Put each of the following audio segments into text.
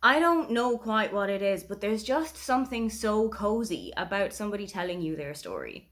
I don't know quite what it is, but there's just something so cozy about somebody telling you their story.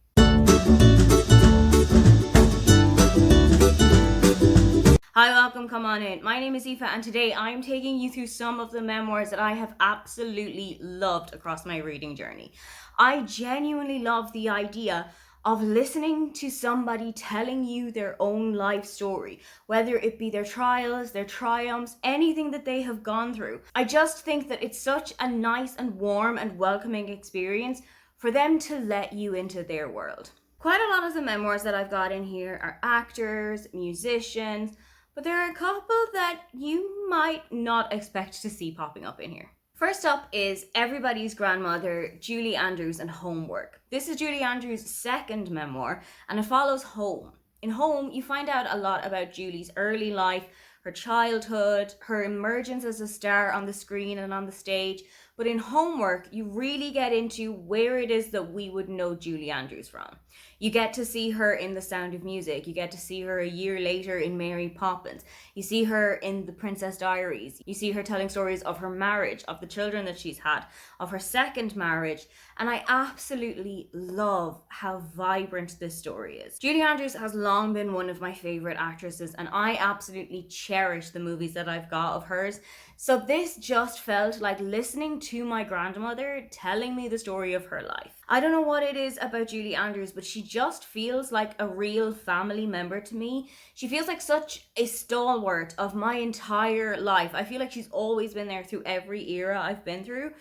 Hi, welcome, come on in. My name is Aoife, and today I'm taking you through some of the memoirs that I have absolutely loved across my reading journey. I genuinely love the idea of listening to somebody telling you their own life story, whether it be their trials, their triumphs, anything that they have gone through. I just think that it's such a nice and warm and welcoming experience for them to let you into their world. Quite a lot of the memoirs that I've got in here are actors, musicians, but there are a couple that you might not expect to see popping up in here. First up is everybody's grandmother, Julie Andrews, and Homework. This is Julie Andrews' second memoir, and it follows Home. In Home, you find out a lot about Julie's early life, her childhood, her emergence as a star on the screen and on the stage. But in Homework, you really get into where it is that we would know Julie Andrews from. You get to see her in The Sound of Music. You get to see her a year later in Mary Poppins. You see her in The Princess Diaries. You see her telling stories of her marriage, of the children that she's had, of her second marriage. And I absolutely love how vibrant this story is. Julie Andrews has long been one of my favorite actresses, and I absolutely cherish the movies that I've got of hers. So this just felt like listening to my grandmother telling me the story of her life. I don't know what it is about Julie Andrews, but she just feels like a real family member to me. She feels like such a stalwart of my entire life. I feel like she's always been there through every era I've been through.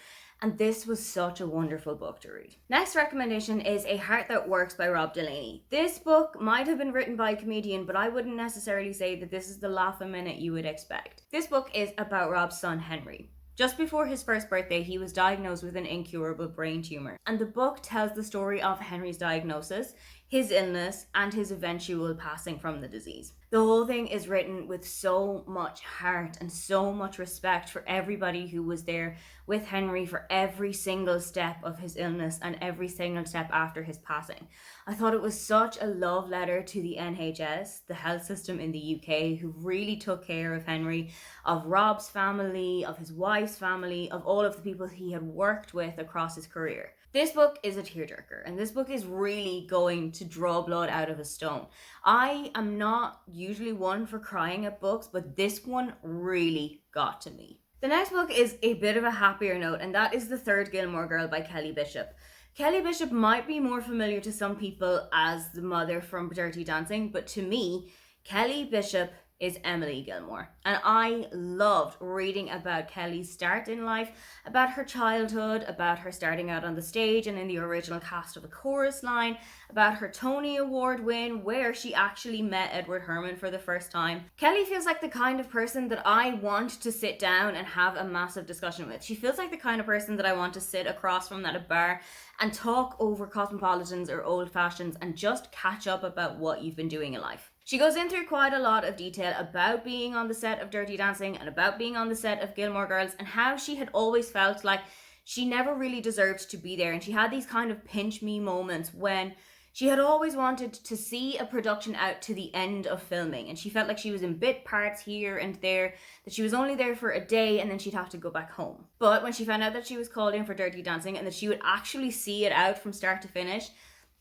And this was such a wonderful book to read. Next recommendation is A Heart That Works by Rob Delaney. This book might have been written by a comedian, but I wouldn't necessarily say that this is the laugh a minute you would expect. This book is about Rob's son Henry. Just before his first birthday, he was diagnosed with an incurable brain tumor. And the book tells the story of Henry's diagnosis, his illness, and his eventual passing from the disease. The whole thing is written with so much heart and so much respect for everybody who was there with Henry for every single step of his illness and every single step after his passing. I thought it was such a love letter to the NHS, the health system in the UK, who really took care of Henry, of Rob's family, of his wife's family, of all of the people he had worked with across his career. This book is a tearjerker, and this book is really going to draw blood out of a stone. I am not usually one for crying at books, but this one really got to me. The next book is a bit of a happier note, and that is The Third Gilmore Girl by Kelly Bishop. Kelly Bishop might be more familiar to some people as the mother from Dirty Dancing, but to me, Kelly Bishop is Emily Gilmore. And I loved reading about Kelly's start in life, about her childhood, about her starting out on the stage and in the original cast of A Chorus Line, about her Tony Award win, where she actually met Edward Herrmann for the first time. Kelly feels like the kind of person that I want to sit down and have a massive discussion with. She feels like the kind of person that I want to sit across from at a bar and talk over cosmopolitans or old fashions and just catch up about what you've been doing in life. She goes in through quite a lot of detail about being on the set of Dirty Dancing and about being on the set of Gilmore Girls and how she had always felt like she never really deserved to be there. And she had these kind of pinch me moments when she had always wanted to see a production out to the end of filming. And she felt like she was in bit parts here and there, that she was only there for a day and then she'd have to go back home. But when she found out that she was called in for Dirty Dancing and that she would actually see it out from start to finish,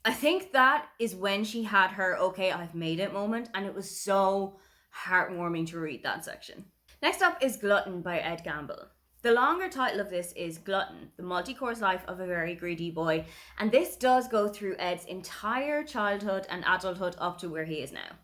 I think that is when she had her okay, I've made it moment, and it was so heartwarming to read that section. Next up is Glutton by Ed Gamble. The longer title of this is Glutton, the multi-course life of a very greedy boy, and this does go through Ed's entire childhood and adulthood up to where he is now.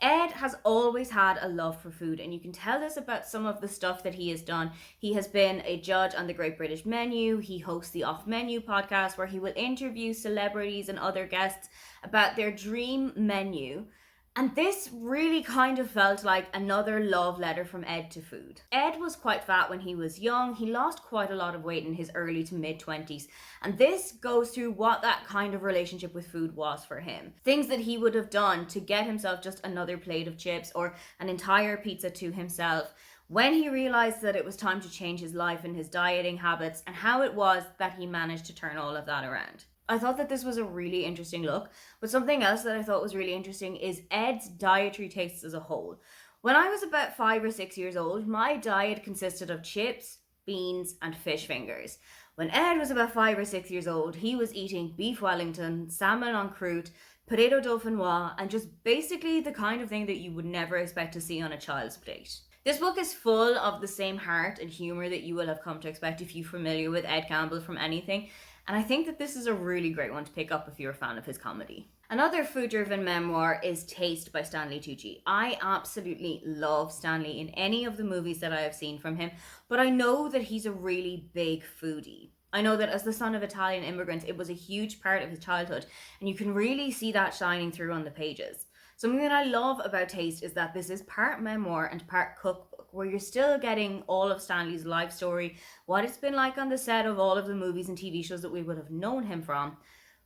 Ed has always had a love for food, and you can tell this about some of the stuff that he has done. He has been a judge on the Great British Menu. He hosts the Off Menu podcast where he will interview celebrities and other guests about their dream menu. And this really kind of felt like another love letter from Ed to food. Ed was quite fat when he was young. He lost quite a lot of weight in his early to mid 20s. And this goes through what that kind of relationship with food was for him. Things that he would have done to get himself just another plate of chips or an entire pizza to himself when he realized that it was time to change his life and his dieting habits, and how it was that he managed to turn all of that around. I thought that this was a really interesting look, but something else that I thought was really interesting is Ed's dietary tastes as a whole. When I was about 5 or 6 years old, my diet consisted of chips, beans, and fish fingers. When Ed was about 5 or 6 years old, he was eating beef Wellington, salmon en croûte, potato dauphinoise, and just basically the kind of thing that you would never expect to see on a child's plate. This book is full of the same heart and humour that you will have come to expect if you're familiar with Ed Campbell from anything, and I think that this is a really great one to pick up if you're a fan of his comedy. Another food-driven memoir is Taste by Stanley Tucci. I absolutely love Stanley in any of the movies that I have seen from him, but I know that he's a really big foodie. I know that as the son of Italian immigrants, it was a huge part of his childhood, and you can really see that shining through on the pages. Something that I love about Taste is that this is part memoir and part cookbook, where you're still getting all of Stanley's life story, what it's been like on the set of all of the movies and TV shows that we would have known him from.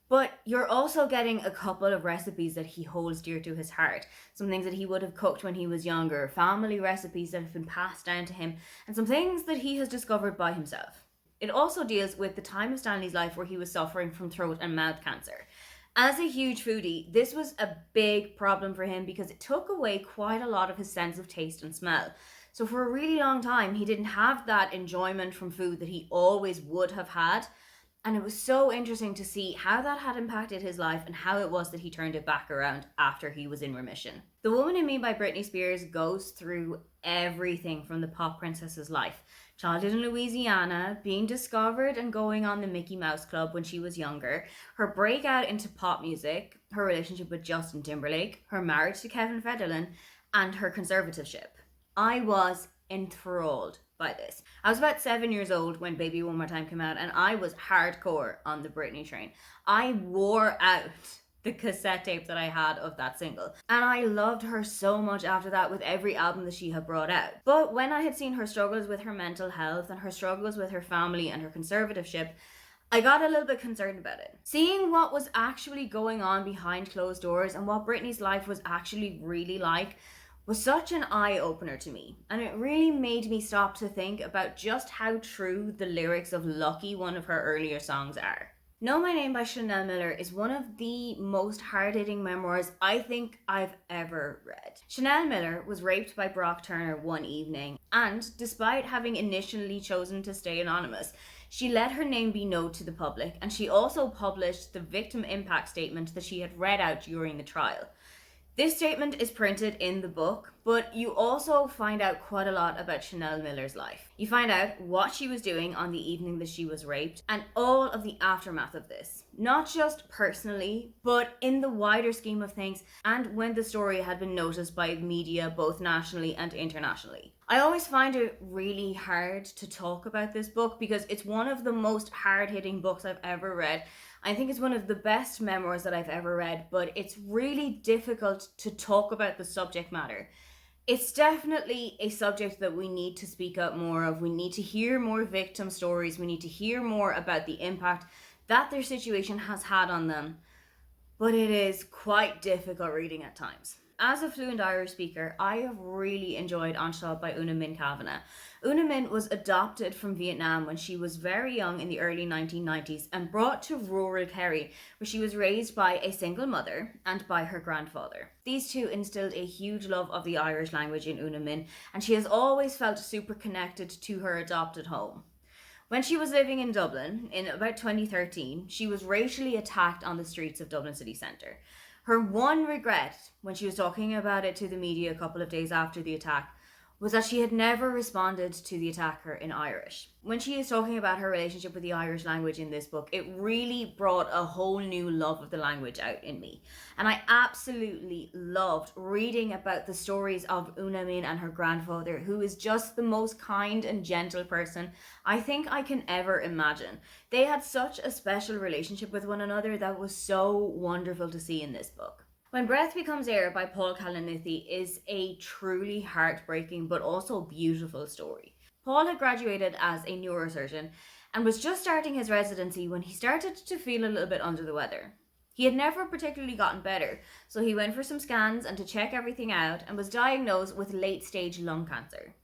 But you're also getting a couple of recipes that he holds dear to his heart. Some things that he would have cooked when he was younger, family recipes that have been passed down to him, and some things that he has discovered by himself. It also deals with the time of Stanley's life where he was suffering from throat and mouth cancer. As a huge foodie, this was a big problem for him because it took away quite a lot of his sense of taste and smell. So for a really long time, he didn't have that enjoyment from food that he always would have had. And it was so interesting to see how that had impacted his life and how it was that he turned it back around after he was in remission. The Woman in Me by Britney Spears goes through everything from the pop princess's life. Childhood in Louisiana, being discovered and going on the Mickey Mouse Club when she was younger, her breakout into pop music, her relationship with Justin Timberlake, her marriage to Kevin Federline, and her conservatorship. I was enthralled by this. I was about 7 years old when Baby One More Time came out, and I was hardcore on the Britney train. I wore out the cassette tape that I had of that single, and I loved her so much after that with every album that she had brought out. But when I had seen her struggles with her mental health and her struggles with her family and her conservatorship, I got a little bit concerned about it. Seeing what was actually going on behind closed doors and what Britney's life was actually really like was such an eye-opener to me, and it really made me stop to think about just how true the lyrics of Lucky, one of her earlier songs, are. Know My Name by Chanel Miller is one of the most hard-hitting memoirs I think I've ever read. Chanel Miller was raped by Brock Turner one evening, and despite having initially chosen to stay anonymous, she let her name be known to the public, and she also published the victim impact statement that she had read out during the trial. This statement is printed in the book, but you also find out quite a lot about Chanel Miller's life. You find out what she was doing on the evening that she was raped and all of the aftermath of this. Not just personally, but in the wider scheme of things and when the story had been noticed by media both nationally and internationally. I always find it really hard to talk about this book because it's one of the most hard-hitting books I've ever read. I think it's one of the best memoirs that I've ever read, but it's really difficult to talk about the subject matter. It's definitely a subject that we need to speak up more of. We need to hear more victim stories. We need to hear more about the impact that their situation has had on them. But it is quite difficult reading at times. As a fluent Irish speaker, I have really enjoyed Anshab by Una Min Kavanagh. Una Min was adopted from Vietnam when she was very young in the early 1990s and brought to rural Kerry, where she was raised by a single mother and by her grandfather. These two instilled a huge love of the Irish language in Una Min, and she has always felt super connected to her adopted home. When she was living in Dublin in about 2013, she was racially attacked on the streets of Dublin city centre. Her one regret, when she was talking about it to the media a couple of days after the attack, was that she had never responded to the attacker in Irish. When she is talking about her relationship with the Irish language in this book, it really brought a whole new love of the language out in me. And I absolutely loved reading about the stories of Una Min and her grandfather, who is just the most kind and gentle person I think I can ever imagine. They had such a special relationship with one another that was so wonderful to see in this book. When Breath Becomes Air by Paul Kalanithi is a truly heartbreaking but also beautiful story. Paul had graduated as a neurosurgeon and was just starting his residency when he started to feel a little bit under the weather. He had never particularly gotten better, so he went for some scans and to check everything out and was diagnosed with late-stage lung cancer.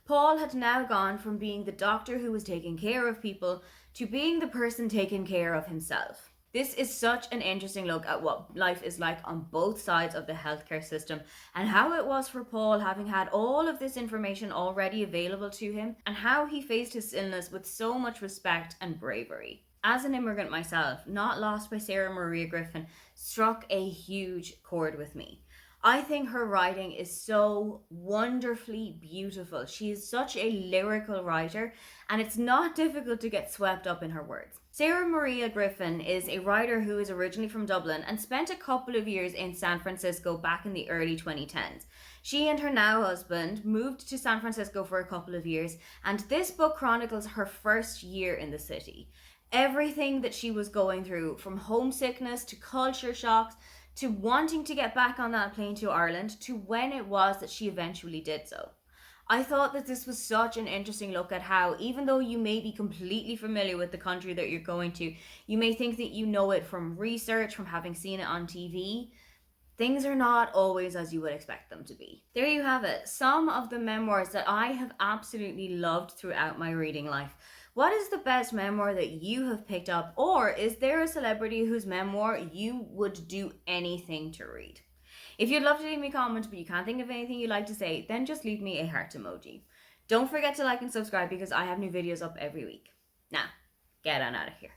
Paul had now gone from being the doctor who was taking care of people to being the person taking care of himself. This is such an interesting look at what life is like on both sides of the healthcare system and how it was for Paul having had all of this information already available to him and how he faced his illness with so much respect and bravery. As an immigrant myself, Not Lost by Sarah Maria Griffin struck a huge chord with me. I think her writing is so wonderfully beautiful. She is such a lyrical writer, and it's not difficult to get swept up in her words. Sarah Maria Griffin is a writer who is originally from Dublin and spent a couple of years in San Francisco back in the early 2010s. She and her now husband moved to San Francisco for a couple of years, and this book chronicles her first year in the city. Everything that she was going through, from homesickness to culture shocks to wanting to get back on that plane to Ireland, to when it was that she eventually did so. I thought that this was such an interesting look at how, even though you may be completely familiar with the country that you're going to, you may think that you know it from research, from having seen it on TV. Things are not always as you would expect them to be. There you have it, some of the memoirs that I have absolutely loved throughout my reading life. What is the best memoir that you have picked up, or is there a celebrity whose memoir you would do anything to read? If you'd love to leave me a comment but you can't think of anything you'd like to say, then just leave me a heart emoji. Don't forget to like and subscribe because I have new videos up every week. Now, get on out of here.